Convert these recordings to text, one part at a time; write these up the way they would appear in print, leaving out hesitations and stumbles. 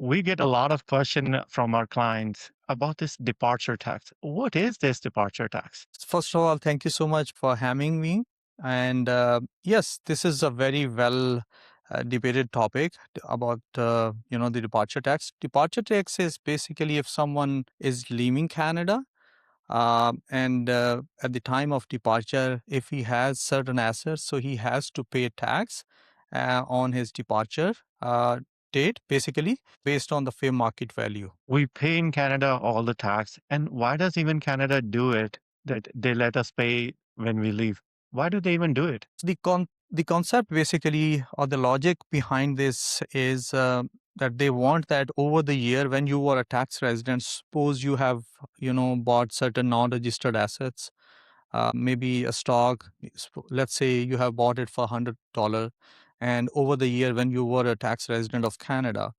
We get a lot of question from our clients about this departure tax. What is this departure tax? First of all, thank you so much for having me. And yes, this is a very well debated topic about the departure tax. Departure tax is basically if someone is leaving Canada, and at the time of departure, if he has certain assets, so he has to pay tax on his departure date, basically based on the fair market value. We pay in Canada all the tax. And why does even Canada do it that they let us pay when we leave? Why do they even do it? The concept basically, or the logic behind this is that they want that over the year when you were a tax resident, suppose you have bought certain non-registered assets, maybe a stock. Let's say you have bought it for $100, and over the year when you were a tax resident of Canada,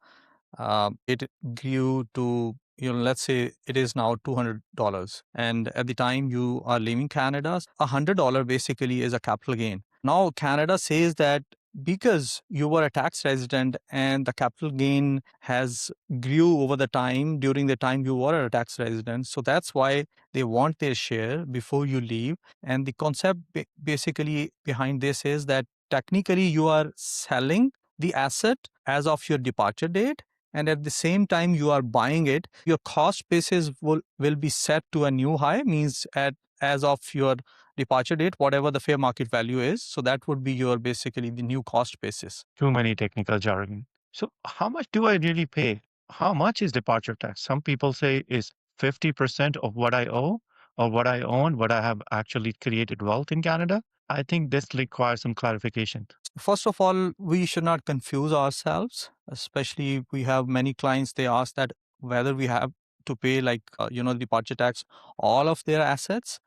it grew to, let's say it is now $200. And at the time you are leaving Canada, $100 basically is a capital gain. Now Canada says that because you were a tax resident and the capital gain has grew over the time during the time you were a tax resident, so that's why they want their share before you leave. And the concept basically behind this is that technically you are selling the asset as of your departure date, and at the same time you are buying it, your cost basis will be set to a new high, means at as of your departure date, whatever the fair market value is. So that would be your basically the new cost basis. Too many technical jargon. So, how much do I really pay? How much is departure tax? Some people say is 50% of what I owe or what I own, what I have actually created wealth in Canada. I think this requires some clarification. First of all, we should not confuse ourselves, especially we have many clients, they ask that whether we have to pay like, departure tax, all of their assets.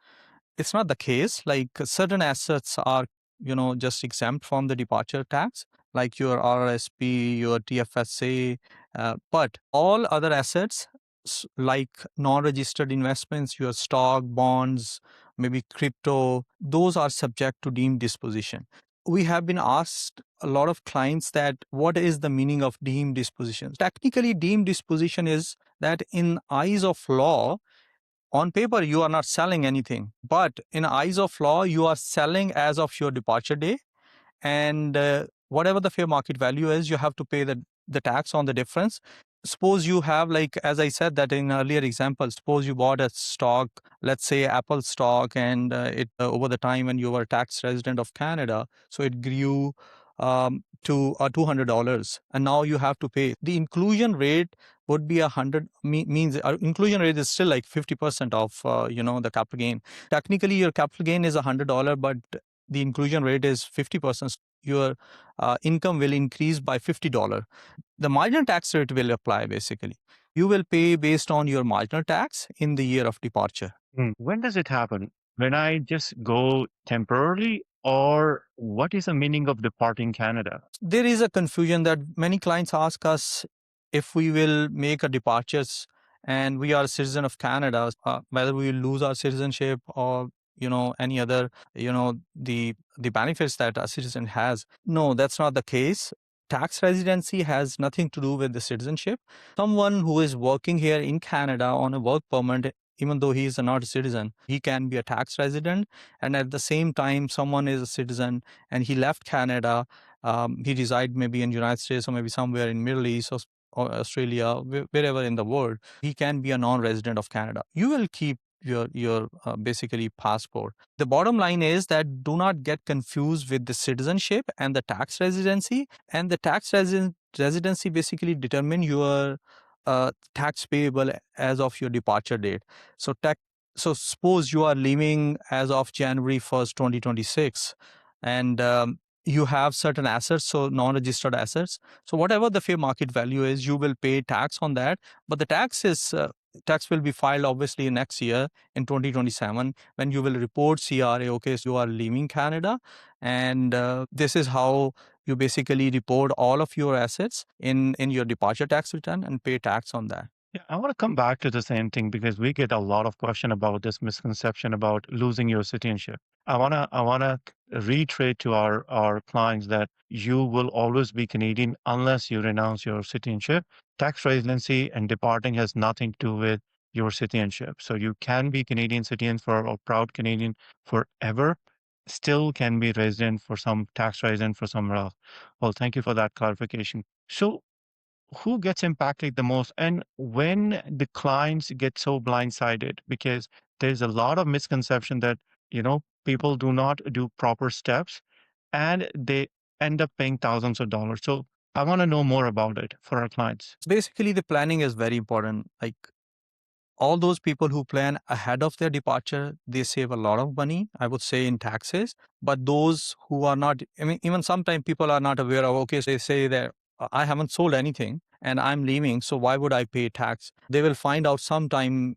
It's not the case. Like certain assets are, just exempt from the departure tax, like your RRSP, your TFSA, but all other assets, like non-registered investments, your stock, bonds, maybe crypto, those are subject to deemed disposition. We have been asked a lot of clients that what is the meaning of deemed disposition? Technically, deemed disposition is that in eyes of law, on paper you are not selling anything, but in eyes of law you are selling as of your departure day, and whatever the fair market value is, you have to pay the tax on the difference. Suppose you have, like as I said that in earlier example, suppose you bought a stock, let's say Apple stock, and it over the time when you were a tax resident of Canada, so it grew to $200, and now you have to pay. The inclusion rate would be 100, means inclusion rate is still like 50% of the capital gain. Technically your capital gain is $100, but the inclusion rate is 50%. Your income will increase by $50. The marginal tax rate will apply basically. You will pay based on your marginal tax in the year of departure. When does it happen? When I just go temporarily, or what is the meaning of departing Canada? There is a confusion that many clients ask us if we will make a departures and we are a citizen of Canada, whether we will lose our citizenship or any other the benefits that a citizen has. No, that's not the case. Tax residency has nothing to do with the citizenship. Someone who is working here in Canada on a work permit, even though he is not a citizen, he can be a tax resident, and at the same time someone is a citizen and he left Canada, he reside maybe in United States or maybe somewhere in Middle East or Australia, wherever in the world, he can be a non-resident of Canada. You will keep your basically passport. The bottom line is that do not get confused with the citizenship and the tax residency. And the tax residency basically determine your tax payable as of your departure date. So suppose you are leaving as of January 1st, 2026, and you have certain assets, so non-registered assets. So whatever the fair market value is, you will pay tax on that. But the tax will be filed obviously next year in 2027 when you will report CRA. Okay, so you are leaving Canada, and this is how you basically report all of your assets in your departure tax return and pay tax on that. Yeah, I want to come back to the same thing because we get a lot of question about this misconception about losing your citizenship. I wanna reiterate to our clients that you will always be Canadian unless you renounce your citizenship. Tax residency and departing has nothing to do with your citizenship. So you can be Canadian citizen for or proud Canadian forever, still can be resident for some tax resident for somewhere else. Well, thank you for that clarification. So who gets impacted the most and when the clients get so blindsided because there's a lot of misconception that people do not do proper steps and they end up paying thousands of dollars. So I want to know more about it for our clients. Basically, the planning is very important. Like all those people who plan ahead of their departure, they save a lot of money, I would say, in taxes. But those who are not, I mean, even sometimes people are not aware of, okay, so they say that I haven't sold anything and I'm leaving, so why would I pay tax? They will find out sometime,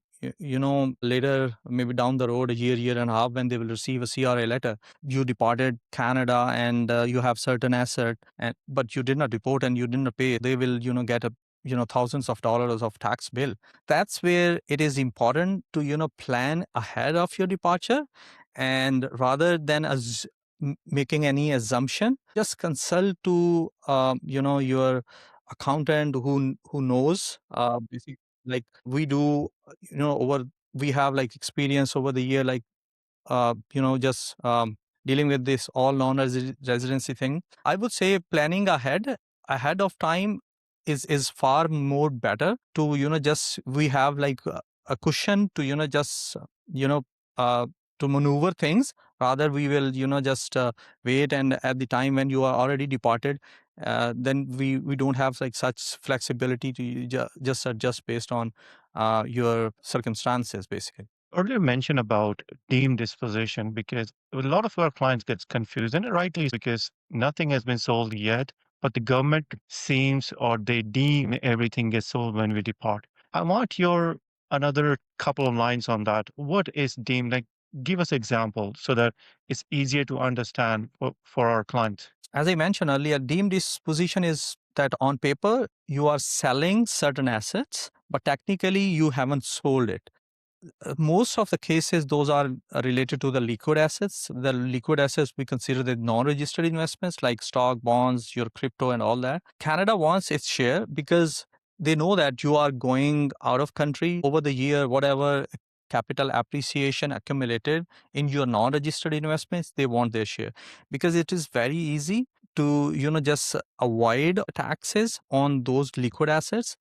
later, maybe down the road, a year and a half, when they will receive a CRA letter. You departed Canada and you have certain asset, but you did not report and you didn't pay. They will, get a thousands of dollars of tax bill. That's where it is important to plan ahead of your departure, and rather than making any assumption, just consult to your accountant who knows, like we do, over we have like experience over the year, like just dealing with this all non-residency thing. I would say planning ahead of time is far more better to just we have like a cushion to just you know uh, to maneuver things. Rather, we will just wait, and at the time when you are already departed, then we don't have like such flexibility to just adjust based on your circumstances, basically. Earlier mention about deemed disposition because a lot of our clients gets confused and rightly because nothing has been sold yet, but the government seems or they deem everything gets sold when we depart. I want your another couple of lines on that. What is deemed? Like, give us example so that it's easier to understand for our clients. As I mentioned earlier, deemed disposition is that on paper you are selling certain assets, but technically you haven't sold it. Most of the cases, those are related to the liquid assets. The liquid assets we consider the non-registered investments like stock, bonds, your crypto, and all that. Canada wants its share because they know that you are going out of country over the year, whatever capital appreciation accumulated in your non-registered investments, they want their share because it is very easy to just avoid taxes on those liquid assets.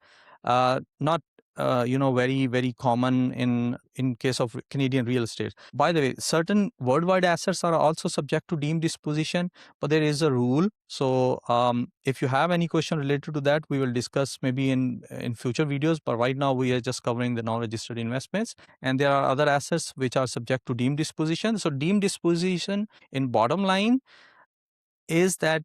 Not very common in case of Canadian real estate. By the way, certain worldwide assets are also subject to deemed disposition, but there is a rule. So if you have any question related to that, we will discuss maybe in future videos. But right now we are just covering the non-registered investments, and there are other assets which are subject to deemed disposition. So deemed disposition, in bottom line, is that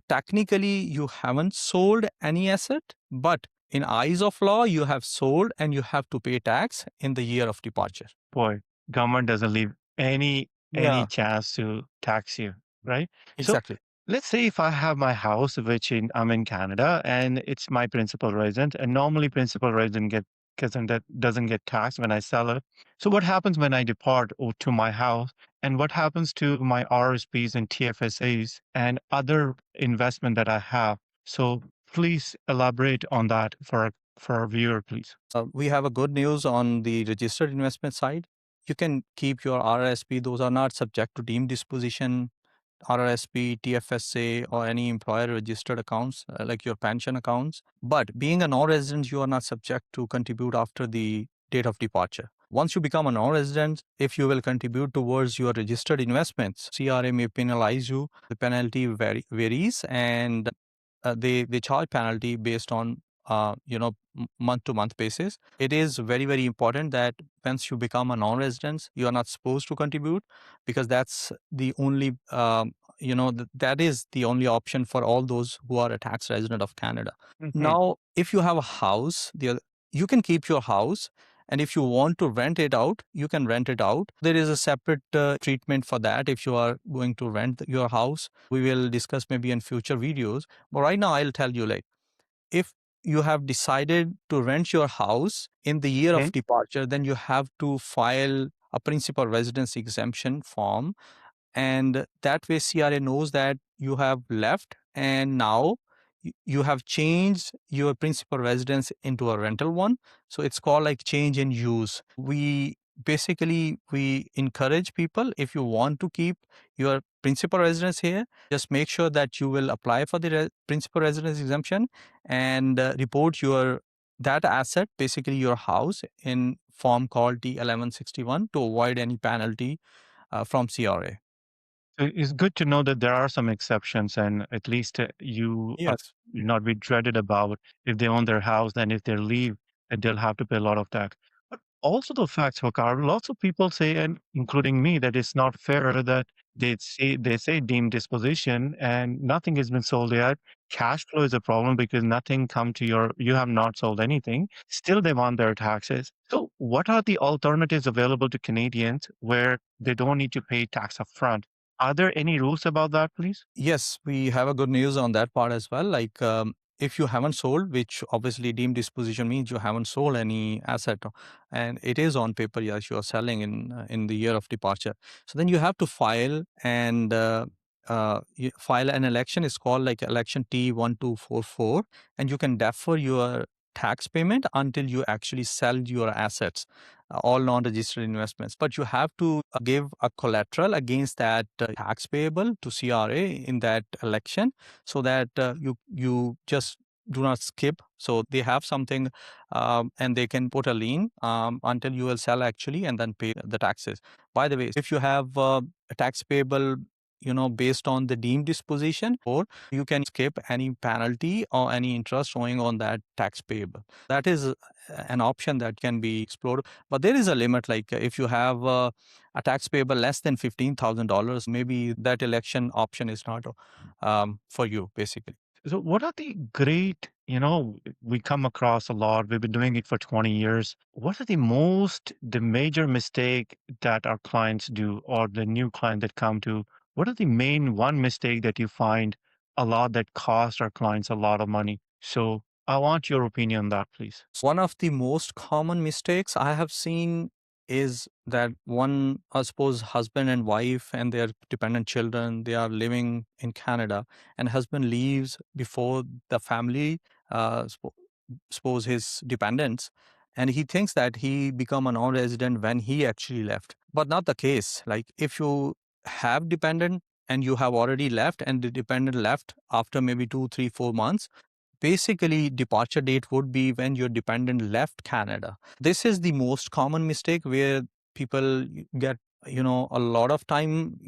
technically you haven't sold any asset, but in eyes of law, you have sold and you have to pay tax in the year of departure. Boy, government doesn't leave any Yeah, chance to tax you, right? So exactly. let's say if I have my house, I'm in Canada, and it's my principal resident, and normally principal resident get doesn't get taxed when I sell it. So what happens when I depart to my house, and what happens to my RSPs and TFSAs and other investment that I have? So please elaborate on that for our viewer, please. We have a good news on the registered investment side. You can keep your RRSP; those are not subject to deemed disposition. RRSP, TFSA, or any employer registered accounts like your pension accounts. But being a non resident, you are not subject to contribute after the date of departure. Once you become a non resident, if you will contribute towards your registered investments, CRA may penalize you. The penalty varies, and they charge penalty based on month to month basis. It is very important that once you become a non-resident, you are not supposed to contribute, because that's the only that is the only option for all those who are a tax resident of Canada. Mhm. Now, if you have a house, you can keep your house, and if you want to rent it out, you can rent it out. There is a separate treatment for that. If you are going to rent your house, we will discuss maybe in future videos. But right now, I'll tell you, like, if you have decided to rent your house in the year of Okay. departure, then you have to file a principal residence exemption form, and that way CRA knows that you have left and now you have changed your principal residence into a rental one. So it's called like change in use. We encourage people, if you want to keep your principal residence here, just make sure that you will apply for the principal residence exemption and report your that asset, basically your house, in form called T1161 to avoid any penalty from CRA. So it's good to know that there are some exceptions, and at least you are Yes. not be dreaded about if they own their house, then if they leave, and they'll have to pay a lot of tax. But also the facts, Waqar, lots of people say, and including me, that it's not fair that they say deemed disposition and nothing has been sold yet. Cash flow is a problem because nothing come to you have not sold anything. Still, they want their taxes. So, what are the alternatives available to Canadians where they don't need to pay tax upfront? Are there any rules about that, please? Yes, we have a good news on that part as well. Like, if you haven't sold, which obviously deemed disposition means you haven't sold any asset, and it is on paper, yes, you are selling in the year of departure. So then you have to file and you file an election. It's called like election T1244, and you can defer your tax payment until you actually sell your assets, all non-registered investments. But you have to give a collateral against that tax payable to CRA in that election, so that you just do not skip. So they have something, and they can put a lien until you will sell actually, and then pay the taxes. By the way, if you have a tax payable, based on the deemed disposition, or you can skip any penalty or any interest showing on that tax payable. That is an option that can be explored, but there is a limit. Like, if you have a tax payable less than $15,000, maybe that election option is not for you, basically. So, what are the great, we come across a lot, we've been doing it for 20 years. What are the major mistake that our clients do or the new client that come to? What are the main one mistake that you find a lot that cost our clients a lot of money? So, I want your opinion on that, please. One of the most common mistakes I have seen is that one, I suppose, husband and wife and their dependent children, they are living in Canada, and husband leaves before the family, suppose his dependents, and he thinks that he become a non-resident when he actually left. But not the case. Like, if you have dependent and you have already left, and the dependent left after maybe 2, 3, 4 months, basically departure date would be when your dependent left Canada. This is the most common mistake where people get a lot of time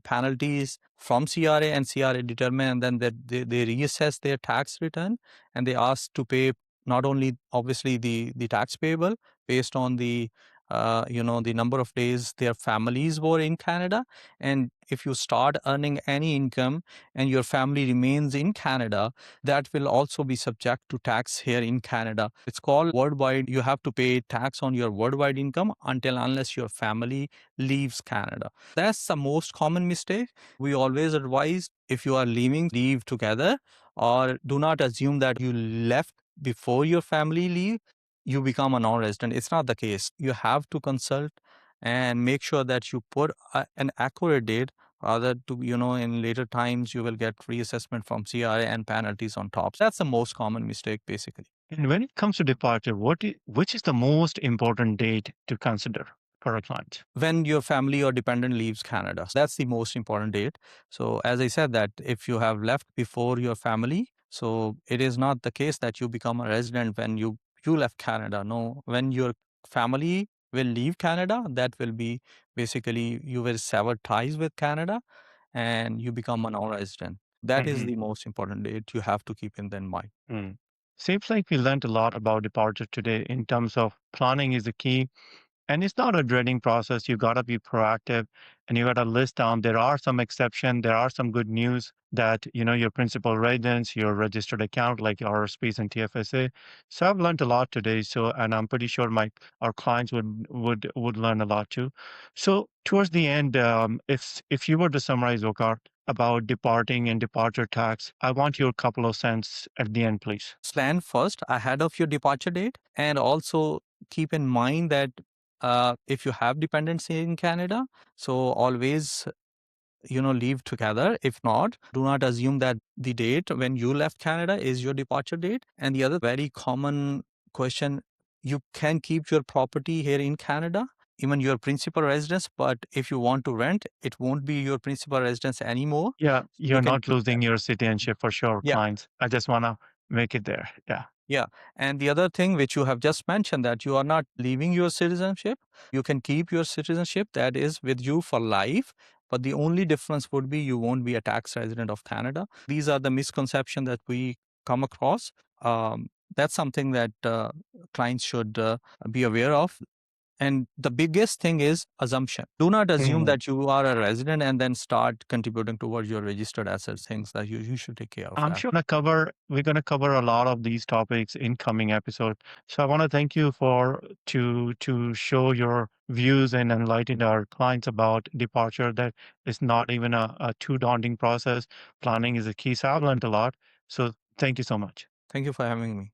penalties from CRA, and CRA determine, and then they reassess their tax return, and they ask to pay not only obviously the tax payable based on the number of days their families were in Canada. And if you start earning any income and your family remains in Canada, that will also be subject to tax here in Canada. It's called worldwide. You have to pay tax on your worldwide income until unless your family leaves Canada. That's the most common mistake. We always advise, if you are leaving, leave together, or do not assume that you left before your family leave, you become a non-resident. It's not the case. You have to consult and make sure that you put an accurate date, other to in later times you will get reassessment from CRA and penalties on top. That's the most common mistake, basically. And when it comes to departure, which is the most important date to consider for a client? When your family or dependent leaves Canada, that's the most important date. So as I said, that if you have left before your family, so it is not the case that you become a resident when you left Canada. No, when your family will leave Canada, that will be basically you will sever ties with Canada and you become a non-resident. That is Mhm. the most important date you have to keep in mind. Mm. Seems like we learned a lot about departure today in terms of planning is the key. And it's not a dreading process. You got to be proactive and you got to list down. There are some exceptions. There are some good news that, your principal residence, your registered account like RSPs and TFSA. So I've learned a lot today. So, and I'm pretty sure our clients would learn a lot too. So towards the end, if you were to summarize, Okar, about departing and departure tax. I want your couple of cents at the end, please. Plan first ahead of your departure date, and also keep in mind that if you have dependency in Canada, so always leave together. If not, do not assume that the date when you left Canada is your departure date. And the other very common question, you can keep your property here in Canada, even your principal residence, but if you want to rent, it won't be your principal residence anymore. Yeah, You you're can not keep that. losing your citizenship for sure, Yeah. clients. I just want to make it there. Yeah. Yeah. And the other thing which you have just mentioned, that you are not leaving your citizenship, you can keep your citizenship that is with you for life. But the only difference would be you won't be a tax resident of Canada. These are the misconceptions that we come across. That's something that clients should be aware of. And the biggest thing is assumption. Do not assume Hmm. that you are a resident and then start contributing towards your registered assets, things that you should take care of I'm that. sure we're gonna cover a lot of these topics in coming episode. So I want to thank you for to show your views and enlighten our clients about departure. That is not even a too daunting process. Planning is a key. So I've learned a lot. So thank you so much. Thank you for having me.